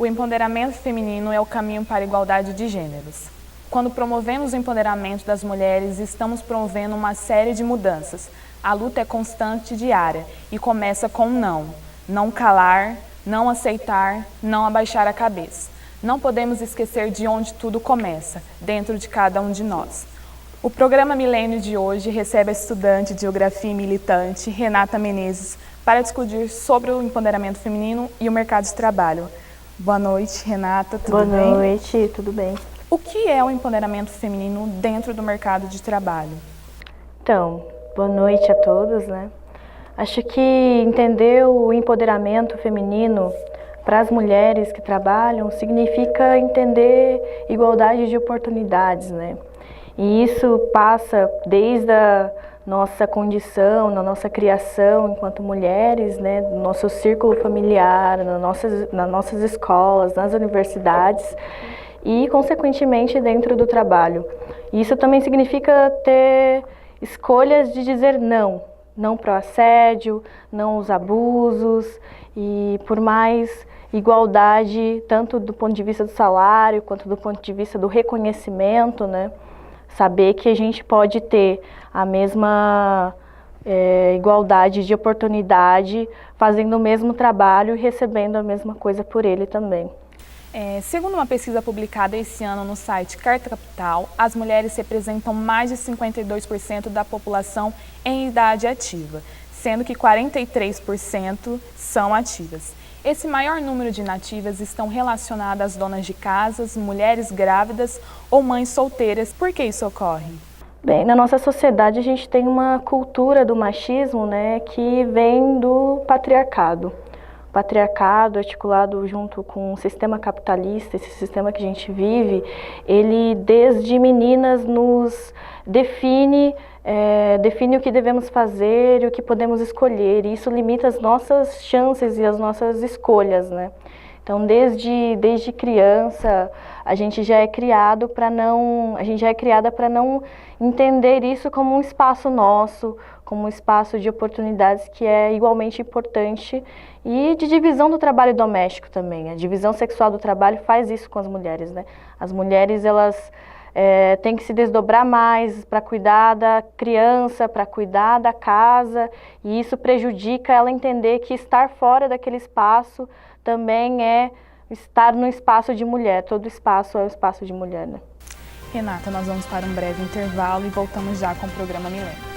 O empoderamento feminino é o caminho para a igualdade de gêneros. Quando promovemos o empoderamento das mulheres, estamos promovendo uma série de mudanças. A luta é constante e diária e começa com não. Não calar, não aceitar, não abaixar a cabeça. Não podemos esquecer de onde tudo começa, dentro de cada um de nós. O programa Milênio de hoje recebe a estudante de Geografia e militante Renata Menezes para discutir sobre o empoderamento feminino e o mercado de trabalho. Boa noite, Renata, tudo bem? Boa noite, tudo bem. O que é o empoderamento feminino dentro do mercado de trabalho? Então, boa noite a todos, né? Acho que entender o empoderamento feminino para as mulheres que trabalham significa entender igualdade de oportunidades, né? E isso passa desde a nossa condição, na nossa criação enquanto mulheres, né, no nosso círculo familiar, nas nossas escolas, nas universidades e, consequentemente, dentro do trabalho. Isso também significa ter escolhas de dizer não para o assédio, não aos abusos e por mais igualdade, tanto do ponto de vista do salário quanto do ponto de vista do reconhecimento, né? Saber que a gente pode ter a mesma igualdade de oportunidade, fazendo o mesmo trabalho e recebendo a mesma coisa por ele também. Segundo uma pesquisa publicada esse ano no site Carta Capital, as mulheres representam mais de 52% da população em idade ativa, sendo que 43% são ativas. Esse maior número de inativas estão relacionadas às donas de casas, mulheres grávidas ou mães solteiras. Por que isso ocorre? Bem, na nossa sociedade a gente tem uma cultura do machismo, né, que vem do patriarcado. O patriarcado, articulado junto com o sistema capitalista, esse sistema que a gente vive, ele desde meninas nos define o que devemos fazer e o que podemos escolher, e isso limita as nossas chances e as nossas escolhas, né? Então, desde criança, a gente já é criada para não entender isso como um espaço nosso, como um espaço de oportunidades que é igualmente importante e de divisão do trabalho doméstico também. A divisão sexual do trabalho faz isso com as mulheres, né? As mulheres, elas têm que se desdobrar mais para cuidar da criança, para cuidar da casa, e isso prejudica ela entender que estar fora daquele espaço também é estar no espaço de mulher. Todo espaço é o espaço de mulher, né? Renata, nós vamos para um breve intervalo e voltamos já com o programa Milênio.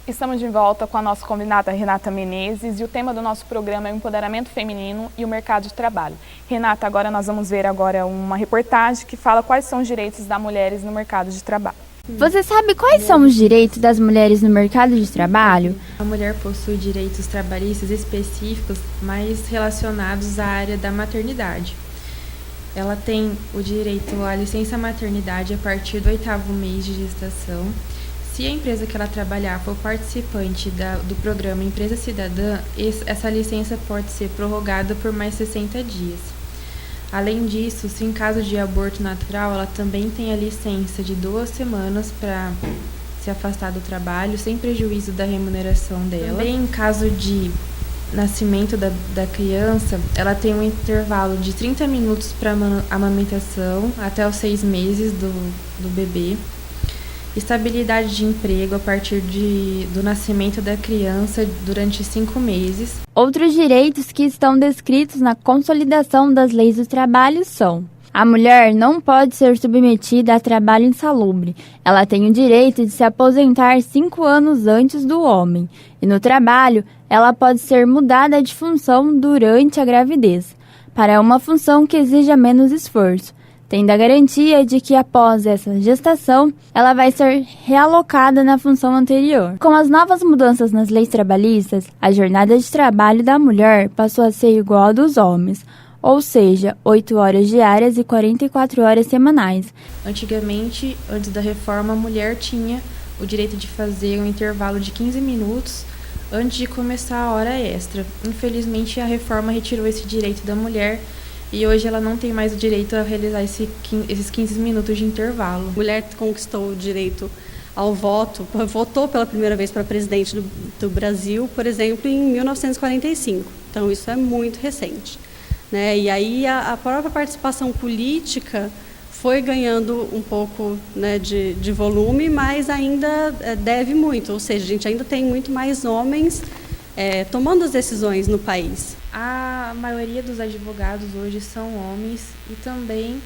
Estamos de volta com a nossa convidada Renata Menezes e o tema do nosso programa é o empoderamento feminino e o mercado de trabalho. Renata, agora nós vamos ver uma reportagem que fala quais são os direitos das mulheres no mercado de trabalho. Você sabe quais são os direitos das mulheres no mercado de trabalho? A mulher possui direitos trabalhistas específicos mais relacionados à área da maternidade. Ela tem o direito à licença maternidade a partir do 8º mês de gestação. Se a empresa que ela trabalhar for participante do programa Empresa Cidadã, essa licença pode ser prorrogada por mais 60 dias. Além disso, se em caso de aborto natural, ela também tem a licença de 2 semanas para se afastar do trabalho, sem prejuízo da remuneração dela. Também em caso de nascimento da criança, ela tem um intervalo de 30 minutos para amamentação até os 6 meses do bebê. Estabilidade de emprego a partir do nascimento da criança durante 5 meses. Outros direitos que estão descritos na Consolidação das Leis do Trabalho são: a mulher não pode ser submetida a trabalho insalubre. Ela tem o direito de se aposentar 5 anos antes do homem. E no trabalho, ela pode ser mudada de função durante a gravidez. para uma função que exija menos esforço, tendo a garantia de que após essa gestação, ela vai ser realocada na função anterior. Com as novas mudanças nas leis trabalhistas, a jornada de trabalho da mulher passou a ser igual à dos homens, ou seja, 8 horas diárias e 44 horas semanais. Antigamente, antes da reforma, a mulher tinha o direito de fazer um intervalo de 15 minutos antes de começar a hora extra. Infelizmente, a reforma retirou esse direito da mulher e hoje ela não tem mais o direito a realizar esses 15 minutos de intervalo. A mulher conquistou o direito ao voto, votou pela primeira vez para presidente do Brasil, por exemplo, em 1945. Então, isso é muito recente, né? E aí a própria participação política foi ganhando um pouco, né, de volume, mas ainda deve muito, ou seja, a gente ainda tem muito mais homens tomando as decisões no país. A maioria dos advogados hoje são homens e também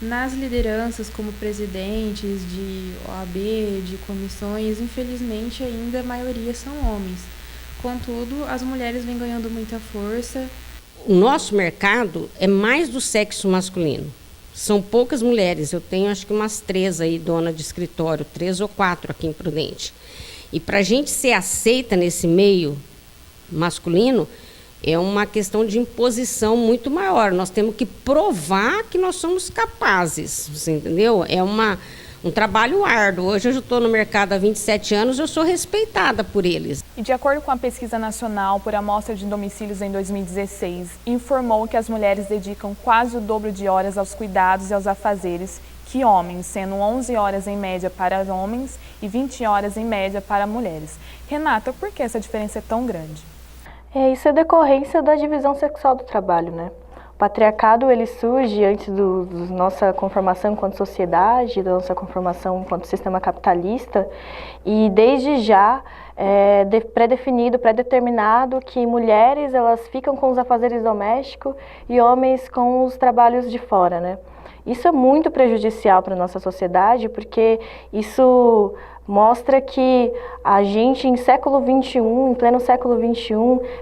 nas lideranças como presidentes de OAB, de comissões, infelizmente ainda a maioria são homens. Contudo, as mulheres vêm ganhando muita força. O nosso mercado é mais do sexo masculino. São poucas mulheres, eu tenho acho que umas 3 aí, dona de escritório, 3 ou 4 aqui em Prudente. E para a gente ser aceita nesse meio masculino, é uma questão de imposição muito maior. Nós temos que provar que nós somos capazes, você entendeu? É um trabalho árduo. Hoje eu estou no mercado há 27 anos, eu sou respeitada por eles. E de acordo com a pesquisa nacional por amostra de domicílios em 2016, informou que as mulheres dedicam quase o dobro de horas aos cuidados e aos afazeres que homens, sendo 11 horas em média para homens e 20 horas em média para mulheres. Renata, por que essa diferença é tão grande? Isso é decorrência da divisão sexual do trabalho, né? O patriarcado, ele surge antes da nossa conformação enquanto sociedade, da nossa conformação enquanto sistema capitalista, e desde já é pré-definido, pré-determinado que mulheres elas ficam com os afazeres domésticos e homens com os trabalhos de fora, né? Isso é muito prejudicial para a nossa sociedade, porque isso mostra que a gente em pleno século XXI,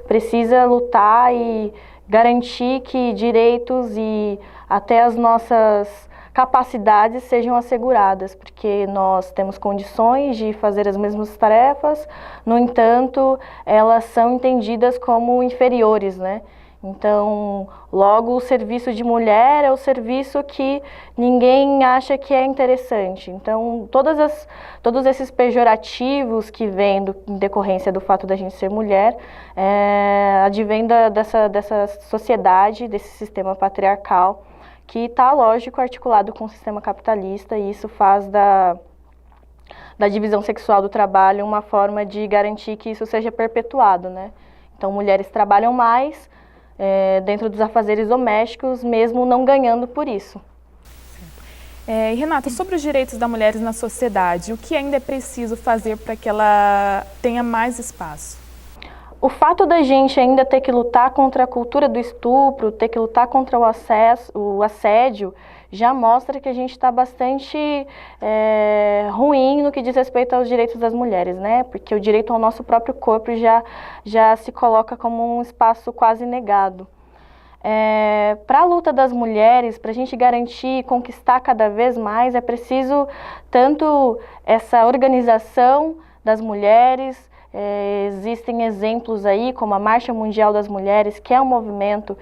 precisa lutar e garantir que direitos e até as nossas capacidades sejam asseguradas, porque nós temos condições de fazer as mesmas tarefas, no entanto, elas são entendidas como inferiores, né? Então, logo o serviço de mulher é o serviço que ninguém acha que é interessante. Então, todos esses pejorativos que vêm em decorrência do fato da gente ser mulher, advém dessa sociedade, desse sistema patriarcal, que está, lógico, articulado com o sistema capitalista, e isso faz da divisão sexual do trabalho uma forma de garantir que isso seja perpetuado, né? Então, mulheres trabalham mais dentro dos afazeres domésticos, mesmo não ganhando por isso. E Renata, sobre os direitos das mulheres na sociedade, o que ainda é preciso fazer para que ela tenha mais espaço? O fato da gente ainda ter que lutar contra a cultura do estupro, ter que lutar contra o assédio, já mostra que a gente está bastante ruim no que diz respeito aos direitos das mulheres, né? Porque o direito ao nosso próprio corpo já se coloca como um espaço quase negado. Para a luta das mulheres, para a gente garantir e conquistar cada vez mais, é preciso tanto essa organização das mulheres. Existem exemplos aí, como a Marcha Mundial das Mulheres, que é um movimento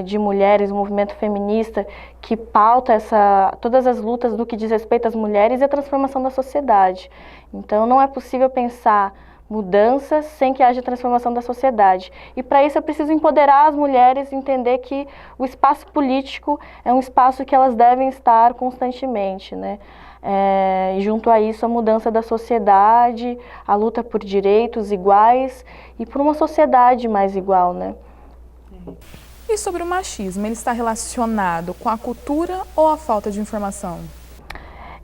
de mulheres, um movimento feminista que pauta todas as lutas do que diz respeito às mulheres e a transformação da sociedade. Então, não é possível pensar mudanças sem que haja transformação da sociedade. E para isso é preciso empoderar as mulheres, entender que o espaço político é um espaço que elas devem estar constantemente, né? E junto a isso a mudança da sociedade, a luta por direitos iguais e por uma sociedade mais igual, né? E sobre o machismo, ele está relacionado com a cultura ou a falta de informação?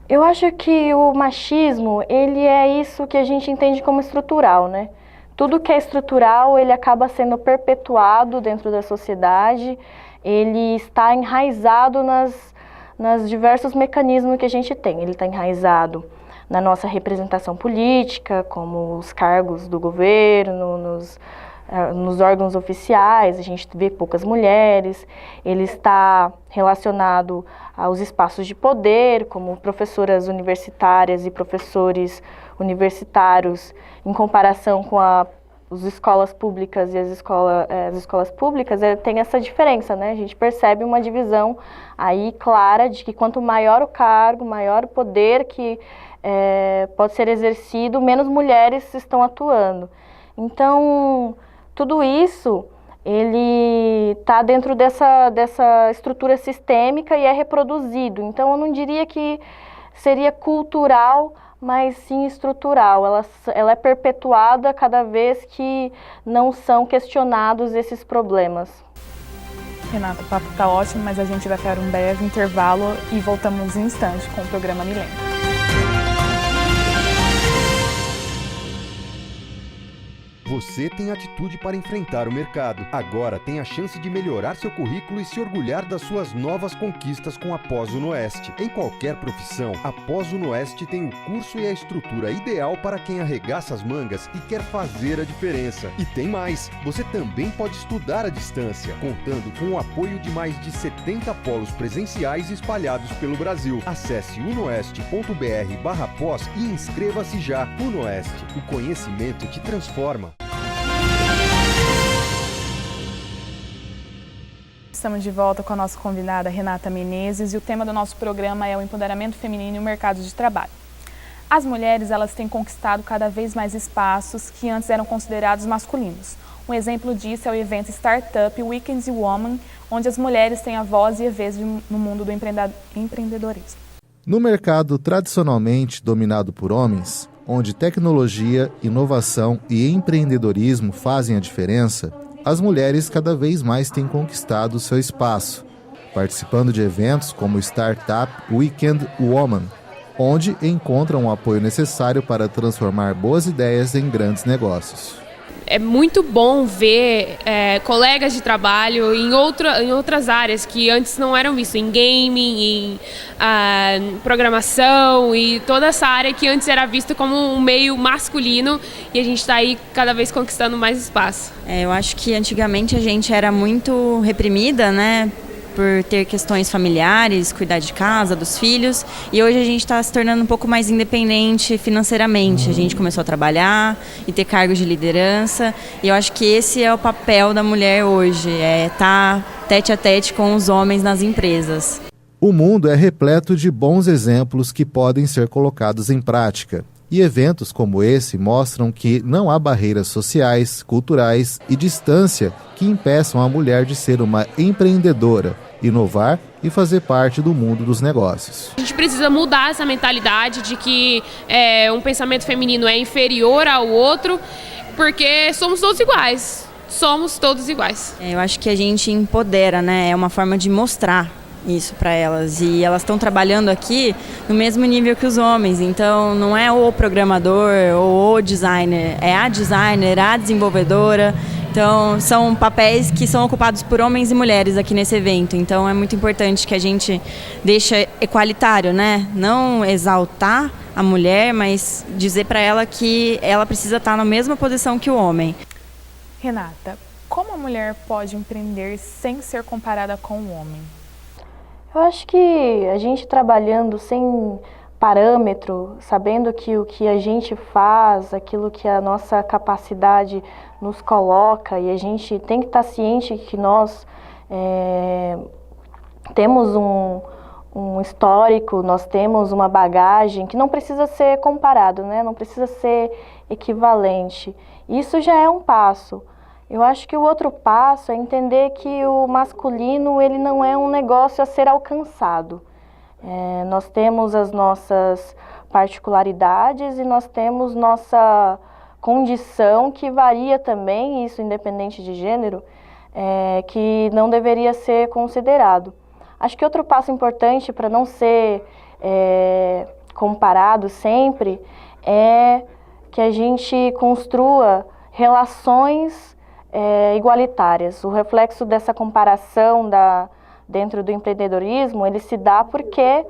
Eu acho que o machismo, ele é isso que a gente entende como estrutural, né? Tudo que é estrutural, ele acaba sendo perpetuado dentro da sociedade, ele está enraizado nos diversos mecanismos que a gente tem. Ele está enraizado na nossa representação política, como os cargos do governo, nos órgãos oficiais, a gente vê poucas mulheres. Ele está relacionado aos espaços de poder, como professoras universitárias e professores universitários, em comparação com as escolas públicas e as escolas públicas, tem essa diferença, né? A gente percebe uma divisão aí clara de que quanto maior o cargo, maior o poder que pode ser exercido, menos mulheres estão atuando. Então, tudo isso, ele está dentro dessa estrutura sistêmica e é reproduzido. Então, eu não diria que seria cultural, mas sim estrutural. Ela é perpetuada cada vez que não são questionados esses problemas. Renata, o papo está ótimo, mas a gente vai para um breve intervalo e voltamos em instante com o programa Milênio. Você tem atitude para enfrentar o mercado. Agora tem a chance de melhorar seu currículo e se orgulhar das suas novas conquistas com a Pós-Unoeste. Em qualquer profissão, a Pós-Unoeste tem o curso e a estrutura ideal para quem arregaça as mangas e quer fazer a diferença. E tem mais! Você também pode estudar à distância, contando com o apoio de mais de 70 polos presenciais espalhados pelo Brasil. Acesse unoeste.br/pós e inscreva-se já. Unoeste, o conhecimento te transforma. Estamos de volta com a nossa convidada Renata Menezes e o tema do nosso programa é o empoderamento feminino e o mercado de trabalho. As mulheres, elas têm conquistado cada vez mais espaços que antes eram considerados masculinos. Um exemplo disso é o evento Startup Weekends Women, onde as mulheres têm a voz e a vez no mundo do empreendedorismo. No mercado tradicionalmente dominado por homens, onde tecnologia, inovação e empreendedorismo fazem a diferença, as mulheres cada vez mais têm conquistado seu espaço, participando de eventos como o Startup Weekend Woman, onde encontram o apoio necessário para transformar boas ideias em grandes negócios. É muito bom ver colegas de trabalho em outras áreas que antes não eram vistos, em gaming, em programação e toda essa área que antes era vista como um meio masculino, e a gente está aí cada vez conquistando mais espaço. Eu acho que antigamente a gente era muito reprimida, né? Por ter questões familiares, cuidar de casa, dos filhos, e hoje a gente está se tornando um pouco mais independente financeiramente. A gente começou a trabalhar e ter cargos de liderança, e eu acho que esse é o papel da mulher hoje, estar tete a tete com os homens nas empresas. O mundo é repleto de bons exemplos que podem ser colocados em prática. E eventos como esse mostram que não há barreiras sociais, culturais e distância que impeçam a mulher de ser uma empreendedora, inovar e fazer parte do mundo dos negócios. A gente precisa mudar essa mentalidade de que um pensamento feminino é inferior ao outro, porque somos todos iguais. Somos todos iguais. Eu acho que a gente empodera, né? É uma forma de mostrar isso para elas, e elas estão trabalhando aqui no mesmo nível que os homens, então não é o programador ou o designer, é a designer, a desenvolvedora. Então são papéis que são ocupados por homens e mulheres aqui nesse evento, então é muito importante que a gente deixe equalitário, né? Não exaltar a mulher, mas dizer para ela que ela precisa estar na mesma posição que o homem. Renata, como a mulher pode empreender sem ser comparada com o homem? Eu acho que a gente trabalhando sem parâmetro, sabendo que o que a gente faz, aquilo que a nossa capacidade nos coloca, e a gente tem que estar ciente que nós temos um histórico, nós temos uma bagagem que não precisa ser comparado, né? Não precisa ser equivalente. Isso já é um passo. Eu acho que o outro passo é entender que o masculino ele não é um negócio a ser alcançado. Nós temos as nossas particularidades e nós temos nossa condição que varia também, isso independente de gênero, que não deveria ser considerado. Acho que outro passo importante para não ser comparado sempre é que a gente construa relações igualitárias. O reflexo dessa comparação dentro do empreendedorismo, ele se dá porque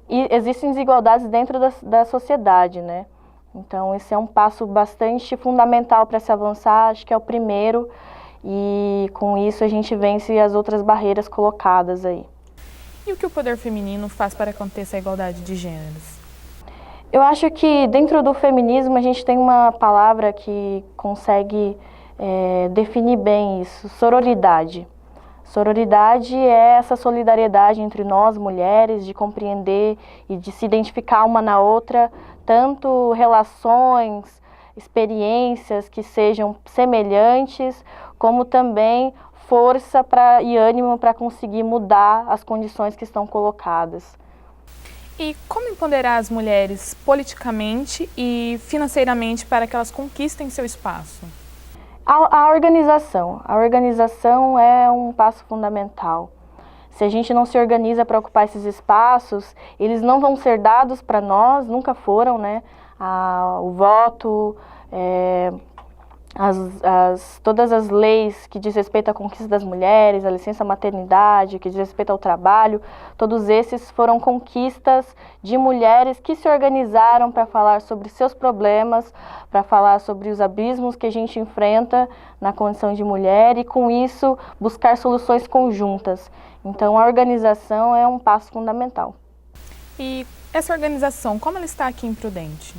existem desigualdades dentro da sociedade, né? Então, esse é um passo bastante fundamental para se avançar, acho que é o primeiro, e com isso a gente vence as outras barreiras colocadas aí. E o que o poder feminino faz para que aconteça a igualdade de gêneros? Eu acho que dentro do feminismo a gente tem uma palavra que consegue definir bem isso, sororidade. Sororidade é essa solidariedade entre nós, mulheres, de compreender e de se identificar uma na outra, tanto relações, experiências que sejam semelhantes, como também força e ânimo para conseguir mudar as condições que estão colocadas. E como empoderar as mulheres politicamente e financeiramente para que elas conquistem seu espaço? A organização é um passo fundamental. Se a gente não se organiza para ocupar esses espaços, eles não vão ser dados para nós, nunca foram, né? O voto, todas as leis que diz respeito à conquista das mulheres, a licença maternidade, que diz respeito ao trabalho, todos esses foram conquistas de mulheres que se organizaram para falar sobre seus problemas, para falar sobre os abismos que a gente enfrenta na condição de mulher e, com isso, buscar soluções conjuntas. Então, a organização é um passo fundamental. E essa organização, como ela está aqui em Prudente?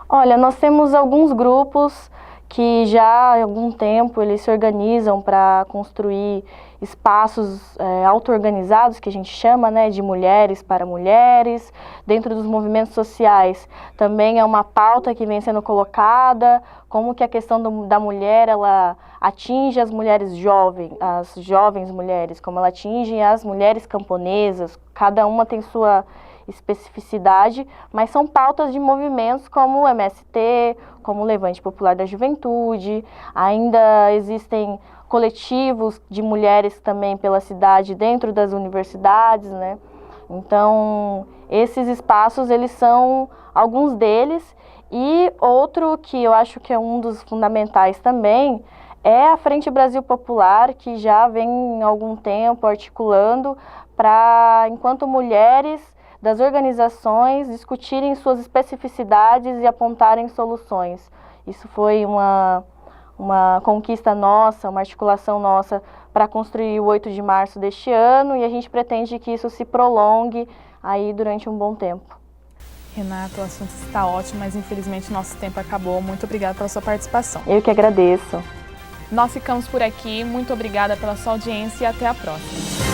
Olha, nós temos alguns grupos que já há algum tempo eles se organizam para construir espaços auto-organizados, que a gente chama, né, de mulheres para mulheres, dentro dos movimentos sociais. Também é uma pauta que vem sendo colocada, como que a questão da mulher, ela atinge as mulheres jovens, as jovens mulheres, como ela atinge as mulheres camponesas, cada uma tem sua especificidade, mas são pautas de movimentos como o MST, como o Levante Popular da Juventude. Ainda existem coletivos de mulheres também pela cidade dentro das universidades, né? Então, esses espaços, eles são alguns deles, e outro que eu acho que é um dos fundamentais também é a Frente Brasil Popular, que já vem há algum tempo articulando para, enquanto mulheres das organizações, discutirem suas especificidades e apontarem soluções. Isso foi uma conquista nossa, uma articulação nossa para construir o 8 de março deste ano, e a gente pretende que isso se prolongue aí durante um bom tempo. Renata, o assunto está ótimo, mas infelizmente nosso tempo acabou. Muito obrigada pela sua participação. Eu que agradeço. Nós ficamos por aqui. Muito obrigada pela sua audiência e até a próxima.